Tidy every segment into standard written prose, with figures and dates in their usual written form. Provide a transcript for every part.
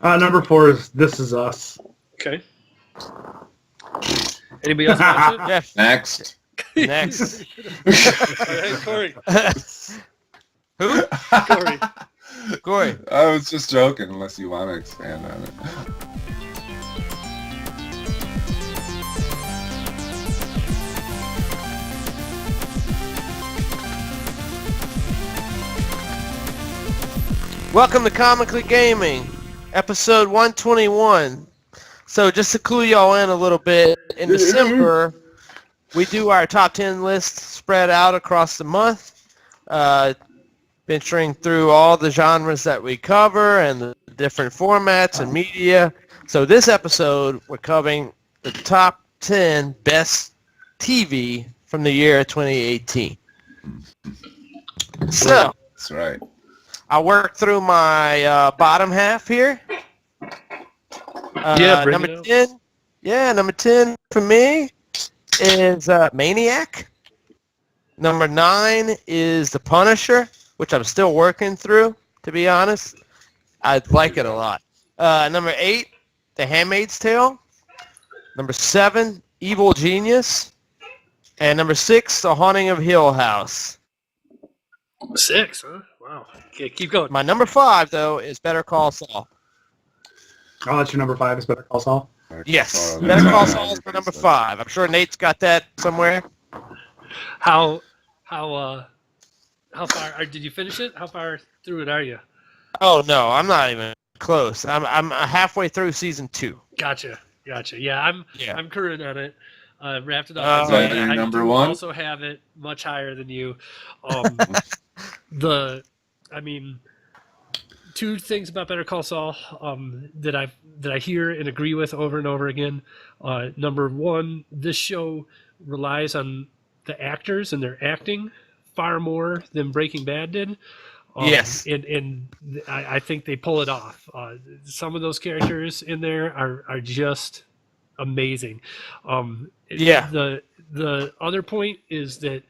Number 4 is This Is Us. Okay. Anybody else watch it? Jeff. Next. Next. All right, Corey. Who? Corey. Corey. I was just joking, unless you want to expand on it. Welcome to Comically Gaming, episode 121. So just to clue y'all in a little bit, in December, we do our top 10 list spread out across the month, venturing through all the genres that we cover and the different formats and media. So this episode, we're covering the top 10 best TV from the year 2018. So, That's right. I'll work through my bottom half here. Number 10. Yeah, number 10 for me is Maniac. Number 9 is The Punisher, which I'm still working through, to be honest. I like it a lot. Number 8, The Handmaid's Tale. Number 7, Evil Genius. And number 6, The Haunting of Hill House. 6, huh? Wow. Okay, keep going. My number 5, though, is Better Call Saul. Oh, that's your number 5 is Better Call Saul? Yes, Better Call Saul is my number 5. I'm sure Nate's got that somewhere. How far did you finish it? How far through it are you? Oh no, I'm not even close. I'm halfway through season 2. Gotcha. Yeah, I'm current on it. Wrapped it Oh, up. Is that your number 1? I also have it much higher than you. Two things about Better Call Saul that I hear and agree with over and over again. Number 1, this show relies on the actors and their acting far more than Breaking Bad did. Yes. And I think they pull it off. Some of those characters in there are just amazing. The other point is that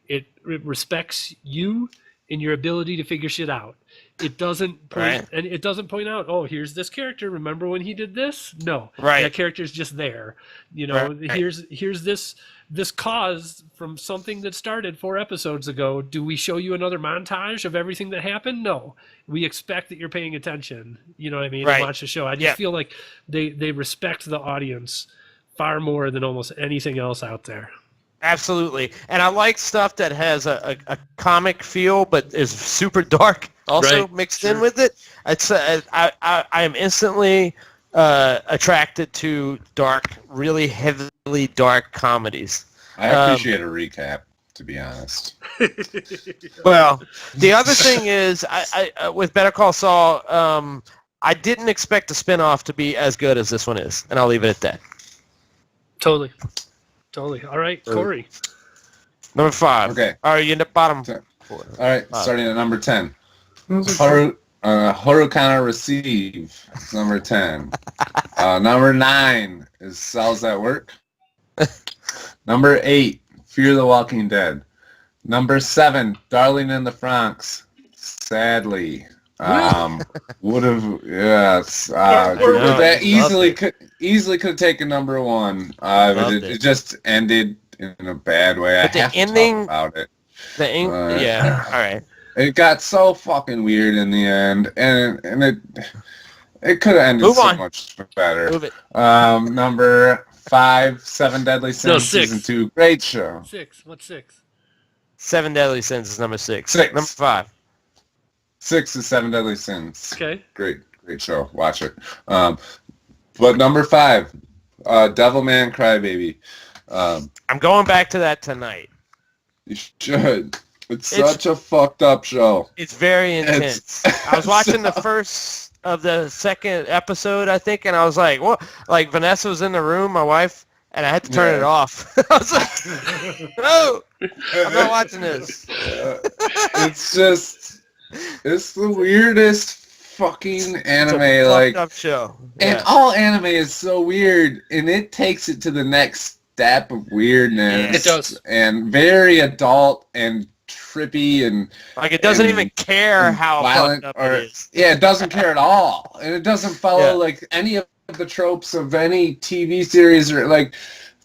it respects you and your ability to figure shit out. It doesn't point out, oh, here's this character. Remember when he did this? No, that character's just there. Here's this cause from something that started 4 episodes ago. Do we show you another montage of everything that happened? No, we expect that you're paying attention. You know what I mean? And watch the show. I just feel like they respect the audience far more than almost anything else out there. Absolutely, and I like stuff that has a comic feel, but is super dark also mixed in with it. It's I am instantly attracted to dark, really heavily dark comedies. I appreciate a recap, to be honest. Well, the other thing is, I with Better Call Saul, I didn't expect the spinoff to be as good as this one is, and I'll leave it at that. Totally. All right, Corey. Number 5. Okay. Are you in the bottom 4? All right, starting at number 10. Horukana Receive. It's number 10. Number 9 is Cells at Work. Number 8, Fear the Walking Dead. Number 7, Darling in the Franxx. Sadly. Would have, yes. That easily could have taken number 1. But it just ended in a bad way. But I have to talk about it. All right. It got so fucking weird in the end, and it could have ended much better. Move it. Number 5, 7 Deadly Sins, season 2, great show. 6. What's 6? 7 Deadly Sins is number 6. 6. Number 5. 6 is 7 Deadly Sins. Okay. Great show. Watch it. But number 5, Devilman Crybaby. I'm going back to that tonight. You should. It's such a fucked up show. It's very intense. I was watching the first of the second episode, I think, and I was like, "What?" Like Vanessa was in the room, my wife, and I had to turn it off. I was like, "No, I'm not watching this." It's the weirdest fucking anime. It's a fucked up show. And all anime is so weird, and it takes it to the next step of weirdness. It does. And very adult and trippy and Like it doesn't and- even care how violent, fucked up or it is. yeah, it doesn't care at all, and it doesn't follow Yeah. like any of the tropes of any TV series, or like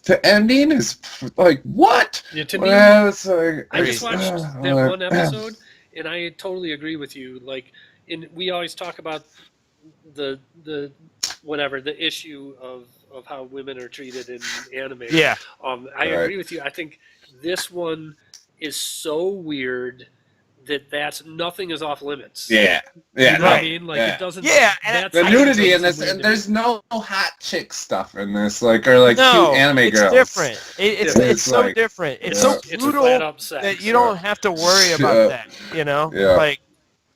the ending is like what? Yeah, to me, Well, it's like, I just watched that uh, one episode, and I totally agree with you. Like, we always talk about the whatever the issue of how women are treated in anime. Yeah. I Right. agree with you. I think this one is so weird that's nothing is off limits. Yeah, You yeah, know what I right. mean? Like Yeah. it doesn't. Yeah, and that's the how nudity it in this, doesn't and seem there's weird no hot chick stuff in this, like or like No, cute anime it's girls. different. It's It's so like- different. It's yeah. so It's brutal flat up sex. that you don't have to worry about Yeah. that. You know, Yeah. like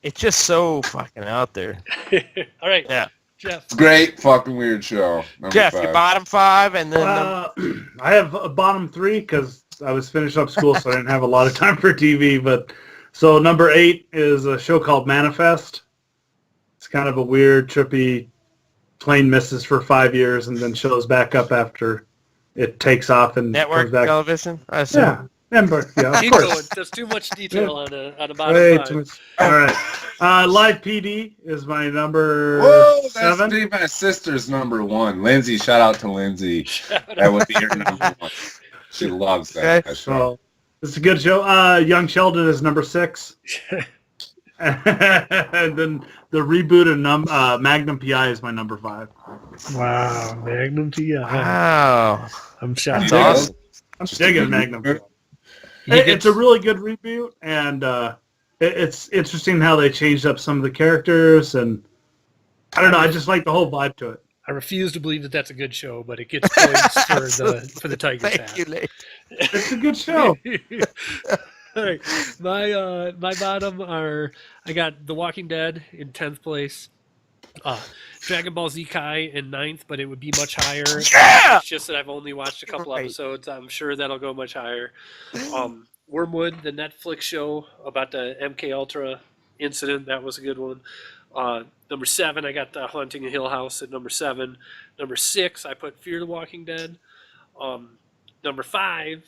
it's just so fucking out there. All right. Yeah. Jeff. Great fucking weird show. Number Jeff, 5. your bottom 5, and then number- I have a bottom 3 because I was finishing up school, so I didn't have a lot of time for TV. But so number 8 is a show called Manifest. It's kind of a weird, trippy. Plane misses for 5 years and then shows back up after it takes off and network comes back. television. I assume. Yeah, yeah, of Keep course. going. There's too much detail on a bottom Way five. too much. All right. Live PD is my number Whoa, that's 7. be my sister's number 1. Lindsay, shout out to Lindsay. That would be her number 1. She loves that, Okay. that show. So it's a good show. Young Sheldon is number 6. And then the reboot of Magnum PI is my number 5. Wow, Magnum TI. Wow. I'm shocked. That's awesome. I'm digging Magnum PI. You get- It's a really good reboot, and it's interesting how they changed up some of the characters, and I don't know. I just like the whole vibe to it. I refuse to believe that that's a good show, but it gets points for the Tigers Thank hat. you, Nate. It's a good show. All right, my bottom are I got The Walking Dead in 10th place, Dragon Ball Z Kai in 9th, but it would be much higher. Yeah! It's just that I've only watched a couple Right. episodes. I'm sure that'll go much higher. Wormwood, the Netflix show about the MK Ultra incident, that was a good one. Number 7, I got The Haunting of Hill House at number 7. Number 6, I put Fear the Walking Dead. Number 5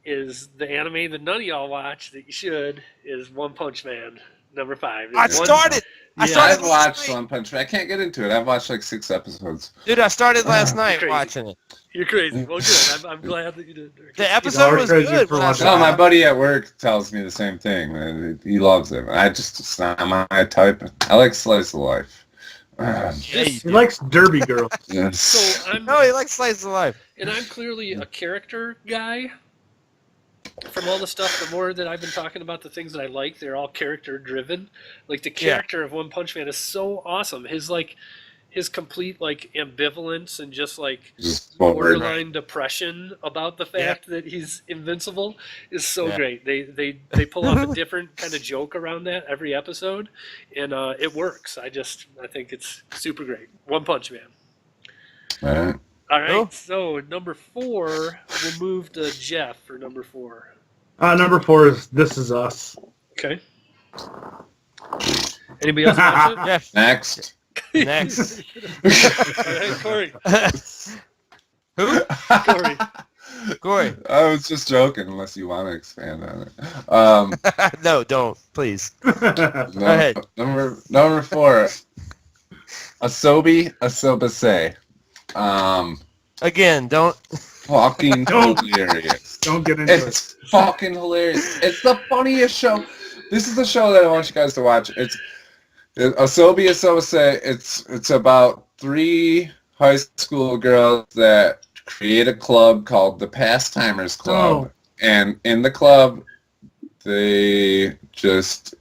is the anime that none of y'all watch that you should, is One Punch Man. Number 5. I started I've last watched night. One Punch Man. I can't get into it. I've watched like 6 episodes. Dude, I started last night Crazy. watching it. You're crazy. Well, good. I'm glad that you did. The episode was crazy good. for last watching No, night. my buddy at work tells me the same thing. Man. He loves it. It's not my type. I like slice of life. Yeah, you He do. likes Derby Girl. Yes. So I'm No, he likes slice of life. And I'm clearly a character guy. From all the stuff, the more that I've been talking about the things that I like, they're all character driven. Like the character of One Punch Man is so awesome. His complete like ambivalence and just like Just forward. borderline depression about the fact that he's invincible is so Yeah. great. They pull off a different kind of joke around that every episode, and it works. I think it's super great. One Punch Man. All right. All right, Cool. so number 4, we'll move to Jeff for number 4. Number 4 is This Is Us. Okay. Anybody else watch it? Jeff, Next. next. All right, Corey. Who? Corey. Corey. I was just joking, unless you want to expand on it. No, don't, please. Go ahead. Number 4. Asobase. Again, don't. Fucking Don't. hilarious. Don't get into it. It's fucking hilarious. It's the funniest show. This is the show that I want you guys to watch. It's Asobase. It's about 3 high school girls that create a club called the Pastimers Club. Oh. And in the club, they just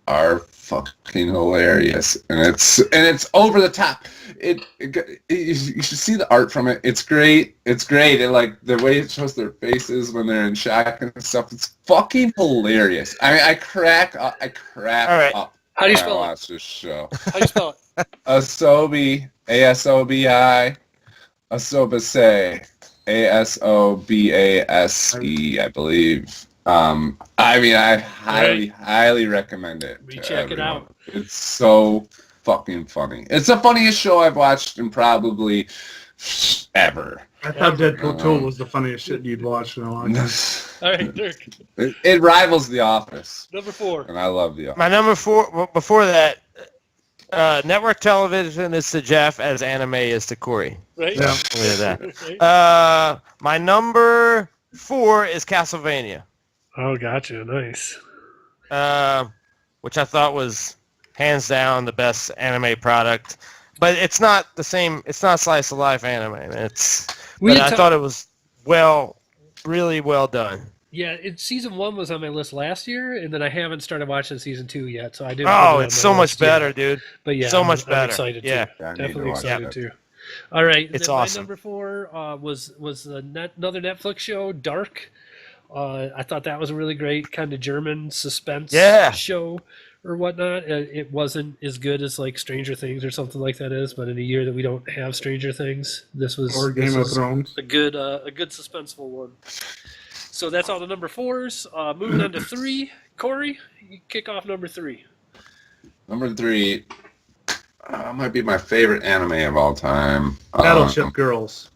are fucking hilarious, and it's over the top. You should see the art from it. It's great. It like the way it shows their faces when they're in shock and stuff. It's fucking hilarious. I mean, I crack up. All right. Up How do you when I spell it? watch this show. How do you spell it? Asobi, Asobi, Asobase, Asobase, I believe. I mean, I highly recommend it. We to check it everyone. out. It's so fucking funny. It's the funniest show I've watched in probably ever. I thought Deadpool 2 was the funniest shit you'd watched in a long time. All right, Dirk. It rivals The Office, Number 4. and I love The Office. My number 4, well, before that, network television is to Jeff as anime is to Corey. Right? Yeah. Look at Right? that. My number 4 is Castlevania, Oh, gotcha. Nice. which I thought was hands down the best anime product. But it's not the same. It's not slice of life anime. I thought it was really well done. Yeah, season 1 was on my list last year, and then I haven't started watching season 2 yet, so I didn't. Oh, it's so much better, dude. But yeah, so much I'm better. excited Yeah. too. I need Definitely to watch excited that. too. All right, and It's then awesome. My number 4 was another Netflix show, Dark. I thought that was a really great kind of German suspense show or whatnot. It wasn't as good as like Stranger Things or something like that is, but in a year that we don't have Stranger Things, this was Or Game of Thrones. a good suspenseful one. So that's all the number 4s. Moving on to 3, Corey, you kick off number 3. Number 3 might be my favorite anime of all time. Battleship Girls.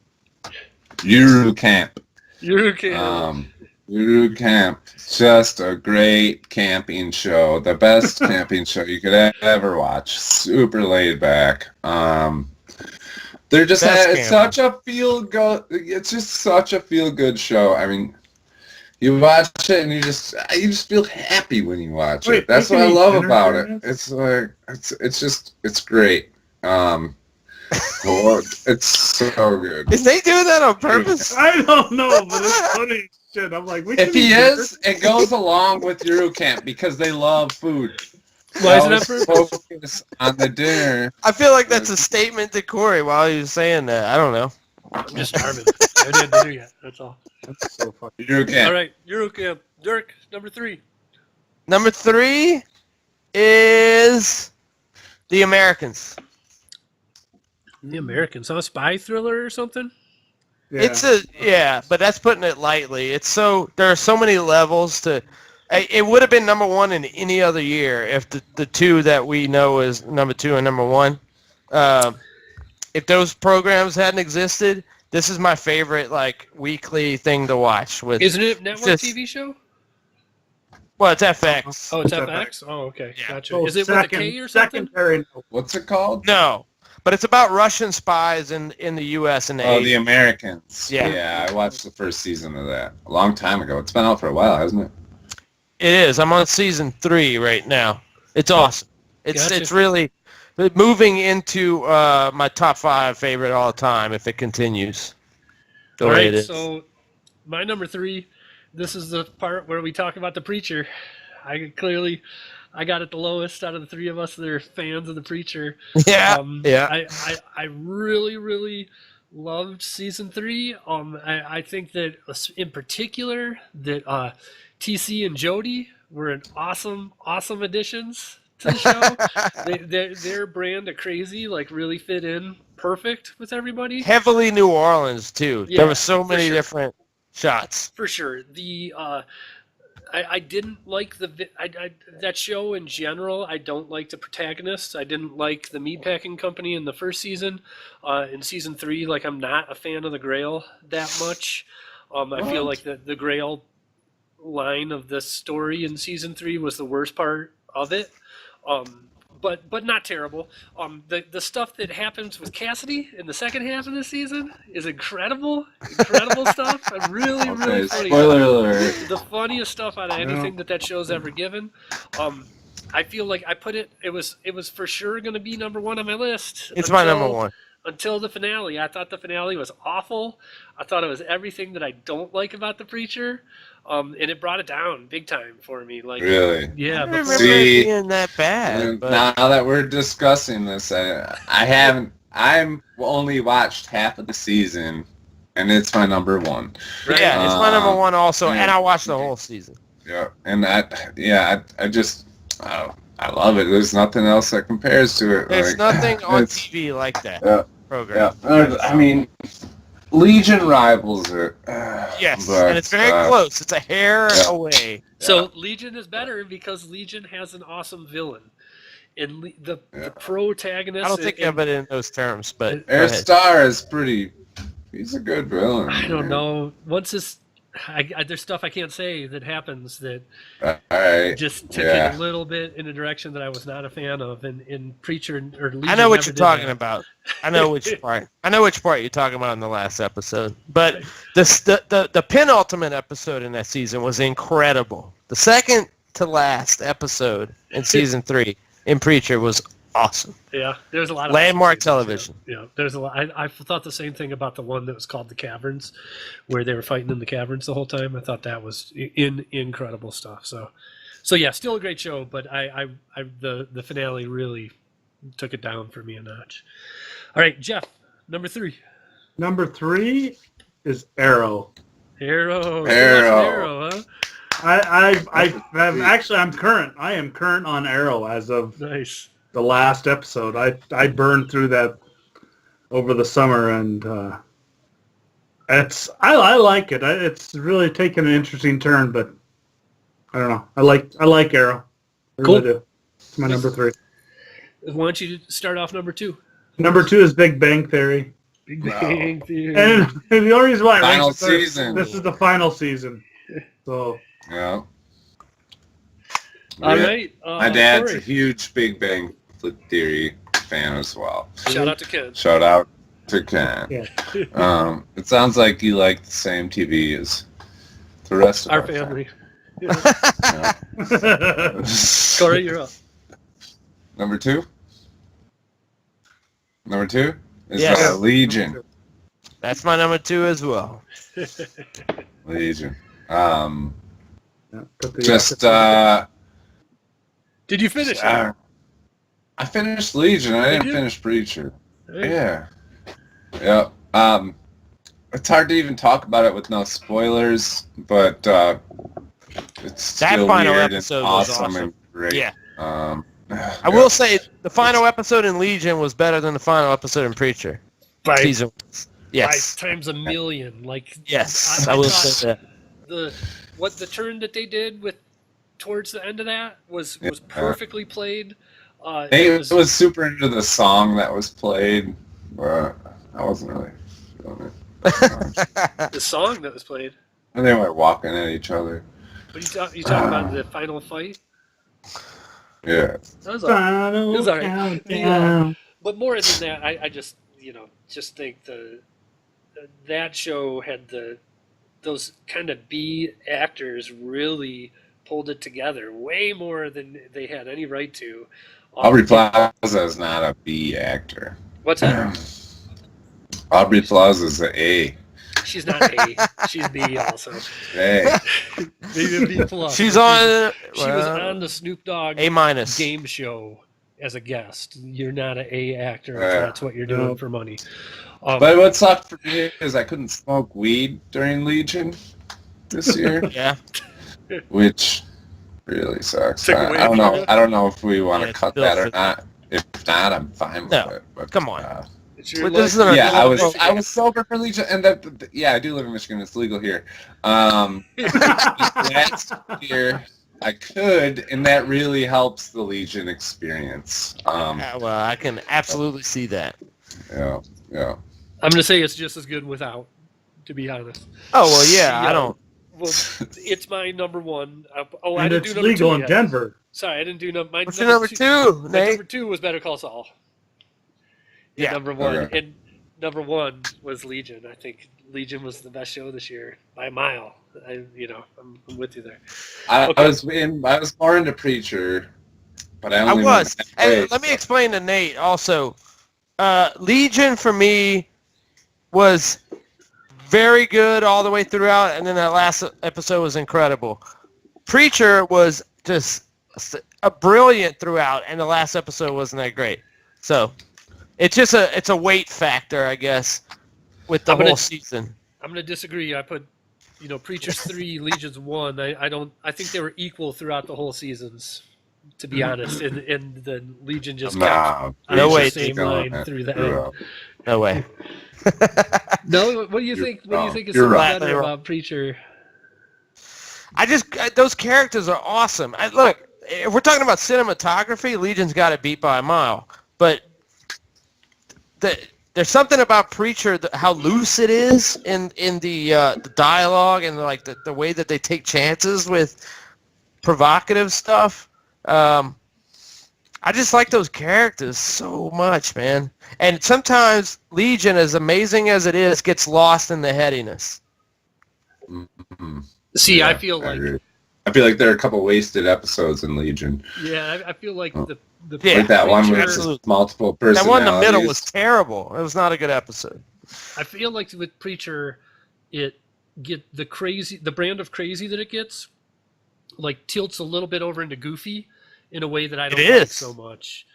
Yuru Camp. You're okay. Yuru Camp. Just a great camping show. The best camping show you could ever watch. Super laid back. They're just it's such a it's just such a feel good show. I mean, you watch it and you just feel happy when you watch it. That's what I love about it. It's like it's great. It's so good. Is they doing that on purpose? I don't know, but it's funny shit. I'm like, If he is, it goes along with Yuru Camp because they love food. Why is it on purpose? Focus on the dinner. I feel like that's a statement to Corey while he was saying that. I don't know. I'm just starving. I didn't do it yet. That's all. That's so funny. Yuru Camp. All right, you're okay. Dirk, number 3. Number 3 is The Americans. The Americans, a spy thriller or something? Yeah. But that's putting it lightly. There are so many levels to. It would have been number 1 in any other year if the two that we know is number 2 and number 1. If those programs hadn't existed, this is my favorite like weekly thing to watch. Isn't it a network TV show? Well, it's FX. Oh, it's FX? Oh, okay. Yeah. Gotcha. Oh, Is it with a K or something? Secondary. What's it called? No, but it's about Russian spies in the U.S. and Oh, Asia. The Americans. Yeah. Yeah, I watched the first season of that a long time ago. It's been out for a while, hasn't it? It is. I'm on season 3 right now. It's awesome. Gotcha. It's really moving into my top 5 favorite all time if it continues the All way right, it is. so my number 3, this is the part where we talk about The Preacher. I got it the lowest out of the 3 of us that are fans of The Preacher. Yeah, I really, really loved season 3. I think that in particular that TC and Jody were an awesome additions to the show. Their brand of crazy like really fit in perfect with everybody. Heavily New Orleans too. Yeah, there were so many sure. different shots. For sure. I didn't like that show in general. I don't like the protagonists. I didn't like the meatpacking company in the first season. In season 3, like I'm not a fan of the Grail that much. I feel like the Grail line of the story in season 3 was the worst part of it. But not terrible. The stuff that happens with Cassidy in the second half of the season is incredible stuff. I'm really funny. Spoiler alert. The funniest stuff out of anything that show's ever given. I feel like I put it. It was for sure going to be number 1 on my list. It's my number 1. Until the finale. I thought the finale was awful. I thought it was everything that I don't like about The Preacher. And it brought it down big time for me. Like, Really? yeah. I remember See, it being that bad. But Now that we're discussing this, I've only watched half of the season, and it's my number 1. yeah, it's my number 1 also, yeah. and I watched the whole season. Yeah, and I love it. There's nothing else that compares to it. There's Like, nothing on it's- TV like that Yeah, program. yeah. I mean, Legion rivals it. Yes, but, and it's very close. It's a hair away. So Legion is better because Legion has an awesome villain. And the protagonist. I don't think of it in those terms, but Air Star is pretty. He's a good villain. I don't know. Once this, there's stuff I can't say that happens that just took it a little bit in a direction that I was not a fan of. And in Preacher or Legion, I know what you're talking about. I know which part. I know which part you're talking about in the last episode. But the penultimate episode in that season was incredible. The second to last episode in season 3 in Preacher was awesome. Yeah, there's a lot of landmark television. Yeah, there's a lot. I thought the same thing about the one that was called The Caverns, where they were fighting in the caverns the whole time. I thought that was incredible stuff. So yeah, still a great show, but the finale really took it down for me a notch. All right, Jeff, number 3. Number 3 is Arrow. Arrow, huh? I'm current. I am current on Arrow as of nice. The last episode. I burned through that over the summer, and I like it. It's really taken an interesting turn, but I don't know. I like Arrow. I really do. It's my number 3. Why don't you start off number 2? Number 2 is Big Bang Theory. Big Bang Theory. And the only reason why final season. This is the final season. So yeah. All right. My dad's Corey. a huge Big Bang Theory fan as well. Shout out to Ken. Shout out to Ken. Yeah. It sounds like you like the same TV as the rest of our family. Yeah. Corey, you're up. Number 2? Number 2 is Yes. Legion. That's my number 2 as well. Legion. Did you finish it? I finished Legion. I didn't finish Preacher. Yeah. Yeah. It's hard to even talk about it with no spoilers, but it's That still final weird episode and was awesome awesome. and great. Yeah. I I will say the final episode in Legion was better than the final episode in Preacher. By Season. Yes. times a million. Like Yes. I will say that. The turn that they did with towards the end of that was perfectly played. Nate was super into the song that was played, but I wasn't really feeling it. The song that was played. And they were walking at each other. But you talking about the final fight? Yeah. That was all right. It was all right. Yeah. But more than that, I just just think that show had those kind of B actors really pulled it together way more than they had any right to. Aubrey Plaza is not a B actor. What's that? Aubrey Plaza is an A. She's not A. She's B also. A. Maybe a B plus. She's on. She was on the Snoop Dogg A- game show as a guest. You're not an A actor if that's what you're doing for money. But what sucked for me is I couldn't smoke weed during Legion this year. Yeah. Which really sucks. Took away I don't from know. you? I don't know if we want to it's cut built that or for- not. If not, I'm fine with No. it. But, Come on. It's your Well, this life. is a- Yeah, I was Michigan. sober for Legion, and I do live in Michigan. It's legal here. Last year I could, and that really helps the Legion experience. Well, I can absolutely see that. Yeah. I'm going to say it's just as good without, to be honest. Oh well, yeah. I don't. Well, it's my number 1. I And didn't it's do number legal 2 in yet. Denver. Sorry, I didn't do my What's your number 2, My Nate? number 2 was Better Call Saul. Yeah. Number 1. Okay. And number 1 was Legion. I think Legion was the best show this year by a mile. I'm with you there. I Okay. was more into Preacher, but I I only was. went And halfway. let me explain to Nate also. Legion for me was very good all the way throughout, and then that last episode was incredible. Preacher was just a brilliant throughout, and the last episode wasn't that great. So it's just it's a weight factor, I guess, with the whole season. I'm going to disagree. I put, Preachers 3, Legions 1. I think they were equal throughout the whole seasons, to be honest. And the Legion just kept Nah, No the way. same line through the end. No way. No, what do you think? What do you think is You're so right. better about Preacher? Those characters are awesome. Look, if we're talking about cinematography, Legion's got it beat by a mile. But there's something about Preacher, how loose it is in the dialogue and like the way that they take chances with provocative stuff. I just like those characters so much, man. And sometimes Legion, as amazing as it is, gets lost in the headiness. Mm-hmm. See, Yeah, I feel like there are a couple wasted episodes in Legion. yeah, I feel like the Like that one with absolutely. multiple That personalities. one in the middle was terrible. It was not a good episode. I feel like with Preacher, the brand of crazy that it gets, like tilts a little bit over into goofy in a way that I don't like so much.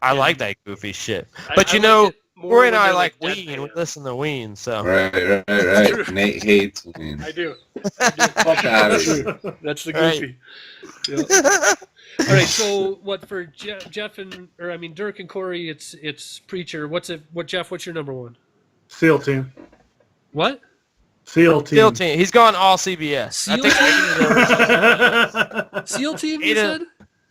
I And like that goofy shit. But I like it more Corey and when I they're, like deadpan. Ween. We listen to Ween, so. Right. Nate hates Ween. I do. Fuck out of here. That's the Right. goofy. Yeah. All right. So what for Jeff Dirk and Corey? It's Preacher. What's Jeff? What's your number one? SEAL Team. What? SEAL Team. SEAL Team. He's gone all CBS. SEAL I think SEAL Team. You Ada- said?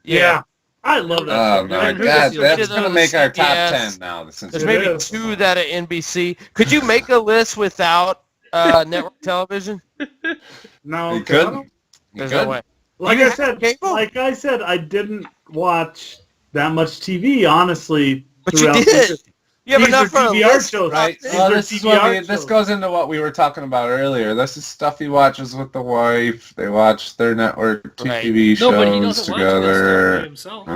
Yeah. I love that. Oh stuff. my Dude, god, SEAL that's Team. gonna make our top Yes. 10 now. Since There's It maybe is. 2 that are NBC. Could you make a list without network television? No, you 'cause I could. don't- You There's could. no way. Like You I have said, cable? I didn't watch that much TV, honestly. But you throughout did. the- You have These enough are for a TVR list. shows. Right. These Well, are this TVR this shows. goes into what we were talking about earlier. This is stuff he watches with the wife. They watch their network TV No, but he shows doesn't watch this stuff by together. himself.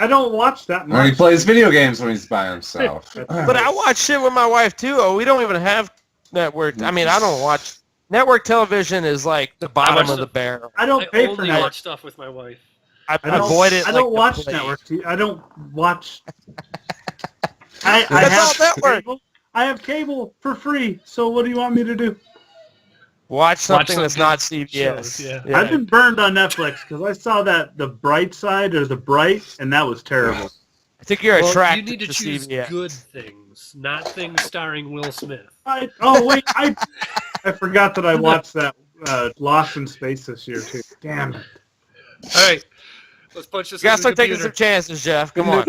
I don't watch that When he much. plays video games when he's by himself. But I watch shit with my wife too. Oh, we don't even have network. I mean, I don't watch network television. Is like the bottom of the barrel. I don't I pay for only network. watch stuff with my wife. I I don't, avoid it. I like don't the watch plague. network TV. I don't watch. I That's have all network. cable. I have cable for free. So what do you want me to do? Watch something some that's good not CBS. shows, yeah. I've been burned on Netflix because I saw that The Bright Side or The Bright, and that was terrible. I think you're Well, attracted you need to to choose CBS. good things, not things starring Will Smith. I forgot that I watched that Lost in Space this year too. Damn it! All right, let's punch this. You gotta into start the taking some computer. chances, Jeff. Come on.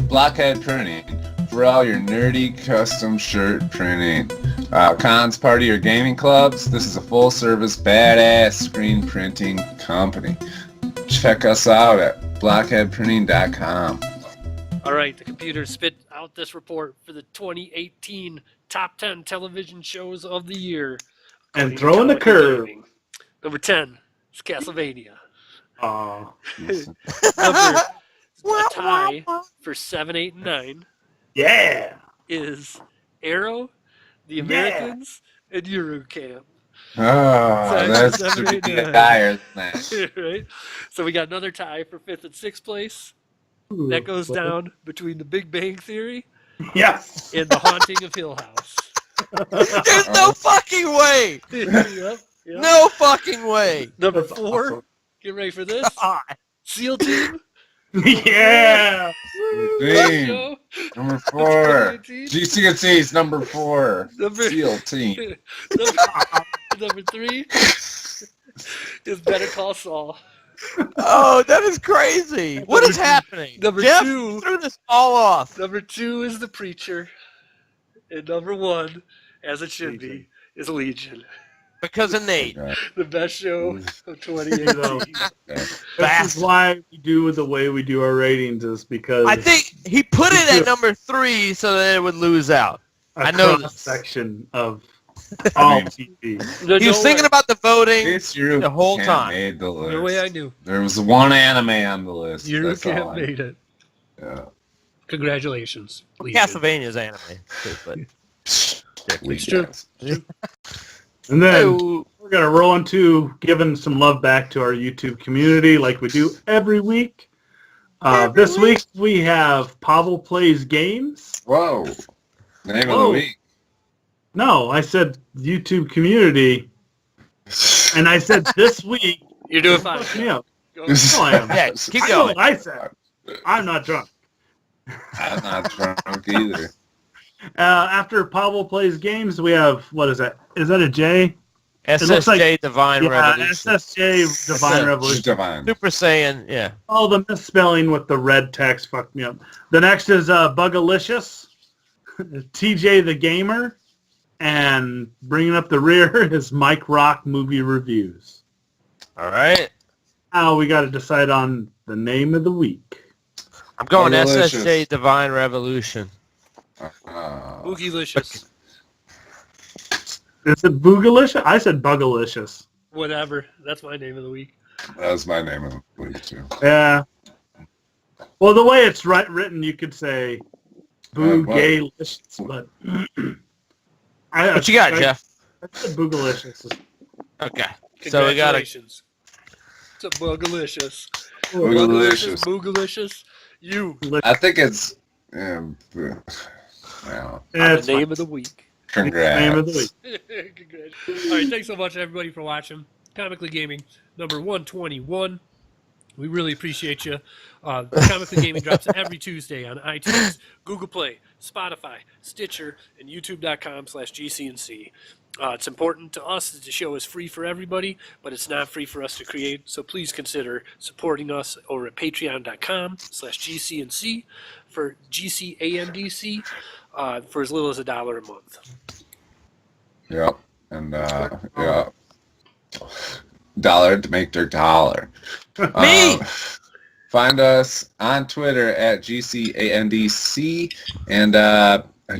Blockhead Printing for all your nerdy custom shirt printing. Cons, party, or gaming clubs, this is a full-service, badass screen printing company. Check us out at blockheadprinting.com. All right, the computer spit out this report for the 2018 top 10 television shows of the year. And according to throwing the Comically curve. Gaming. Number 10 is Castlevania. Oh, Number a tie for 7, 8, and 9 yeah. is Arrow, The Americans, and Yuru Camp. Oh, Sorry, that's seven, eight, should be nine. higher than that. Right? So we got another tie for 5th and 6th place. That goes down between The Big Bang Theory Yes. and The Haunting of Hill House. There's no fucking way. Yep. No fucking way. Number That's 4, awesome. get ready for this. SEAL Team. Yeah. Team. Show. Number 4. 2018. GCandC is number 4. Number- SEAL Team. Number 3 is Better Call Saul. Oh, that is crazy. What is happening? Number Jeff 2. threw this all off. Number 2 is The Preacher. And number 1, as it should be, is Legion. Because of Nate. The best show of 2018. This Bastard. is why we do the way we do our ratings is because I think he put it at number 3 so that it would lose out. a I know cross this. section of all TV. No, He was no thinking way. about the voting. Yuru The whole Camp time. made the list. No way I knew. There was one anime on the list. You That's all can't I- made it. Yeah. Congratulations. Legion. Castlevania's anime. too, but- It's true. And then Oh, we're going to roll into giving some love back to our YouTube community like we do every week. This week we have Pavel Plays Games. Whoa. Name of the Whoa. week. No, I said YouTube community. And I said this week. You're doing fine. Fuck me up. Go. No, I am. Yeah, keep I know going. what I said. I'm not drunk. I'm not drunk either. After Pavel Plays Games, we have, what is that? Is that a J? looks SSJ like- Divine Revolution. SSJ Divine Revolution. Divine. Super Saiyan, yeah. Oh, the misspelling with the red text fucked me up. The next is Bugalicious, TJ the Gamer, and bringing up the rear is Mike Rock Movie Reviews. All right. Now we got to decide on the name of the week. I'm going Bugalicious. SSJ Divine Revolution. Boogielicious. Is it Boogalicious? I said Bugalicious. Whatever. That's my name of the week. That was my name of the week, too. Yeah. Well, the way it's written, you could say Boogalicious, but What you got, Jeff? I said Boogalicious. Okay. So we got a... Congratulations. It's a Boogalicious. Boogalicious. Boogalicious. You. I think it's... well, Yeah, The name of the week. congrats. name of the week. Congrats. All right, thanks so much, everybody, for watching. Comically Gaming, number 121. We really appreciate you. Comically Gaming drops every Tuesday on iTunes, Google Play, Spotify, Stitcher, and YouTube.com/GCandC. It's important to us that the show is free for everybody, but it's not free for us to create. So please consider supporting us over at patreon.com/GCandC for GCandC for as little as $1 a month. Yep. And, yeah. $1 to make their dollar. Me! Find us on Twitter at GCandC and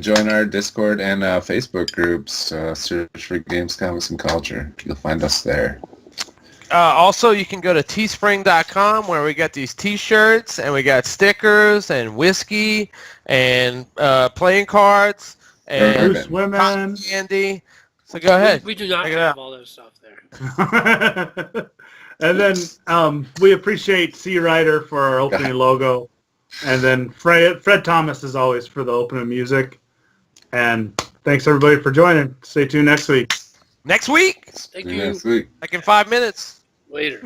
join our Discord and Facebook groups. Search for Games, Comics, and Culture. You'll find us there. Also, you can go to teespring.com where we got these T-shirts and we got stickers and whiskey and playing cards and Bruce Women. cotton candy. So go ahead. We do not Check it have out. all that stuff there. And then we appreciate Xee Reiter for our opening logo. And then Fred Thomas, as always, for the opening music. And thanks, everybody, for joining. Stay tuned next week. Next week, Thank See you. next week. like in 5 minutes. Later.